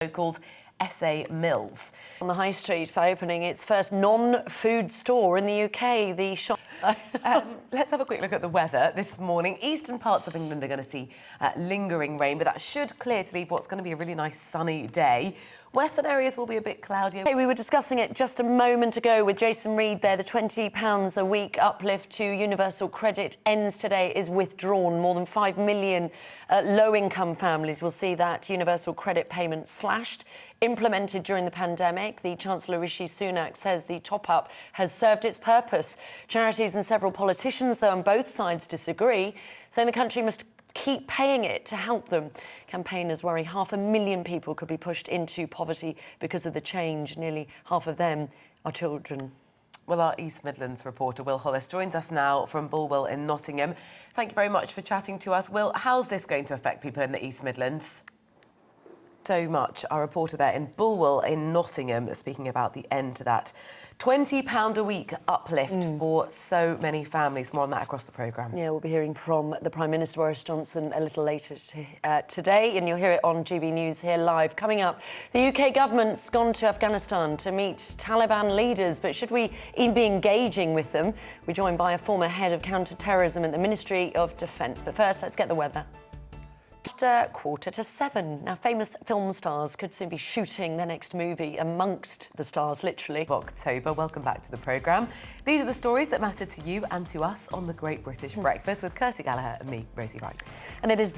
called SA Mills. On the high street by opening its first non-food store in the UK, the shop... Let's have a quick look at the weather this morning. Eastern parts of England are going to see lingering rain, but that should clear to leave what's going to be a really nice sunny day. Western areas will be a bit cloudier. We were discussing it just a moment ago with Jason Reed there. The £20 a week uplift to universal credit ends today, is withdrawn. More than 5 million low-income families will see that universal credit payment slashed. Implemented during the pandemic, the Chancellor Rishi Sunak says the top-up has served its purpose. Charities and several politicians, though, on both sides disagree, saying the country must keep paying it to help them. Campaigners worry 500,000 people could be pushed into poverty because of the change. Nearly half of them are children. Well, our East Midlands reporter, Will Hollis, joins us now from Bulwell in Nottingham. Thank you very much for chatting to us. Will, how's this going to affect people in the East Midlands? So much. Our reporter there in Bulwell in Nottingham speaking about the end to that £20 a week uplift for so many families. More on that across the programme. Yeah, we'll be hearing from the Prime Minister, Boris Johnson, a little later today, and you'll hear it on GB News here live. Coming up, the UK government's gone to Afghanistan to meet Taliban leaders, but should we even be engaging with them? We're joined by a former head of counter-terrorism at the Ministry of Defence. But first, let's get the weather. After 6:45. Now, famous film stars could soon be shooting their next movie amongst the stars, literally. October. Welcome back to the programme. These are the stories that matter to you and to us on the Great British Breakfast with Kirsty Gallacher and me, Rosie Wright. And it is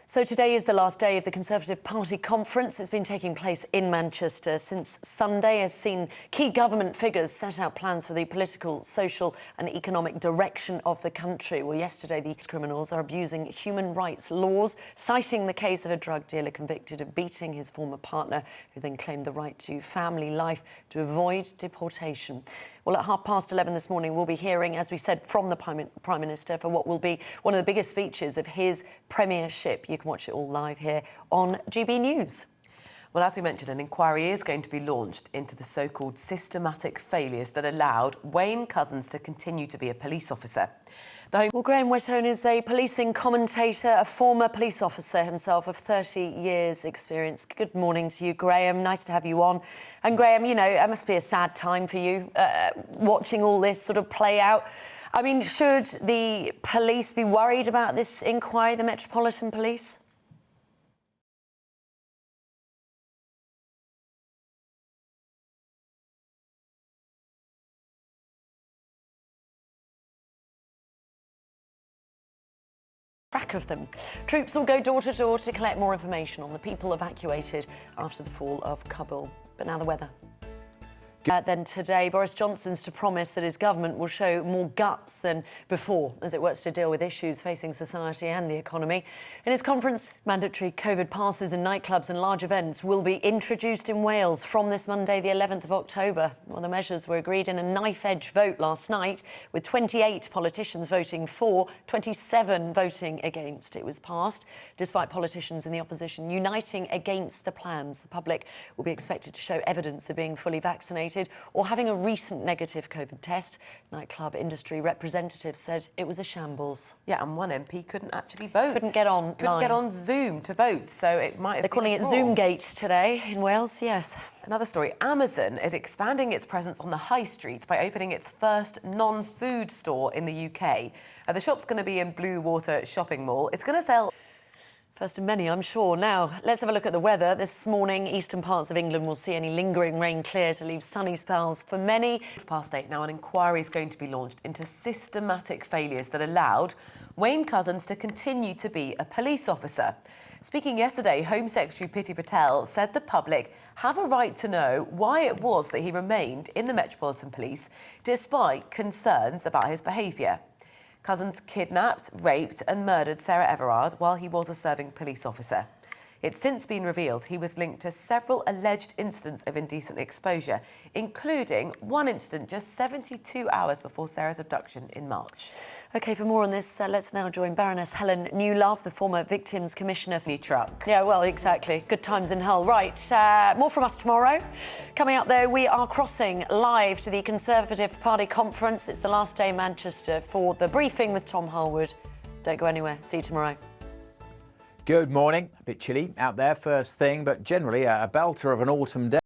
So today is the last day of the Conservative Party conference. It's been taking place in Manchester since Sunday, has seen key government figures set out plans for the political, social and economic direction of the country. Well, yesterday, these criminals are abusing human rights laws, citing the case of a drug dealer convicted of beating his former partner, who then claimed the right to family life to avoid deportation. Well, at 11:30 this morning, we'll be hearing, as we said, from the Prime Minister for what will be one of the biggest speeches of his premiership. You can watch it all live here on GB News. Well, as we mentioned, an inquiry is going to be launched into the so-called systematic failures that allowed Wayne Couzens to continue to be a police officer. Well, Graham Whetone is a policing commentator, a former police officer himself of 30 years' experience. Good morning to you, Graham. Nice to have you on. And Graham, you know, it must be a sad time for you watching all this sort of play out. I mean, should the police be worried about this inquiry, the Metropolitan Police? Track of them. Troops will go door to door to collect more information on the people evacuated after the fall of Kabul. But now the weather. Then today, Boris Johnson's to promise that his government will show more guts than before as it works to deal with issues facing society and the economy. In his conference, mandatory COVID passes in nightclubs and large events will be introduced in Wales from this Monday, the 11th of October. Well, the measures were agreed in a knife-edge vote last night, with 28 politicians voting for, 27 voting against. It was passed, despite politicians in the opposition uniting against the plans. The public will be expected to show evidence of being fully vaccinated or having a recent negative COVID test. Nightclub industry representatives said it was a shambles. Yeah, and one MP couldn't actually vote. Couldn't get on Zoom to vote, so it might have They're calling it Zoomgate today in Wales, yes. Another story, Amazon is expanding its presence on the high street by opening its first non-food store in the UK. The shop's going to be in Blue Water Shopping Mall. It's going to sell... First of many, I'm sure. Now, let's have a look at the weather. This morning, eastern parts of England will see any lingering rain clear to leave sunny spells for many. 8:30 now, an inquiry is going to be launched into systematic failures that allowed Wayne Couzens to continue to be a police officer. Speaking yesterday, Home Secretary Priti Patel said the public have a right to know why it was that he remained in the Metropolitan Police despite concerns about his behaviour. Couzens kidnapped, raped and murdered Sarah Everard while he was a serving police officer. It's since been revealed he was linked to several alleged incidents of indecent exposure, including one incident just 72 hours before Sarah's abduction in March. OK, for more on this, let's now join Baroness Helen Newlove, the former Victims Commissioner. New truck. Yeah, well, exactly. Good times in Hull. Right, more from us tomorrow. Coming up, though, we are crossing live to the Conservative Party conference. It's the last day in Manchester for the briefing with Tom Harwood. Don't go anywhere. See you tomorrow. Good morning. A bit chilly out there first thing, but generally a belter of an autumn day.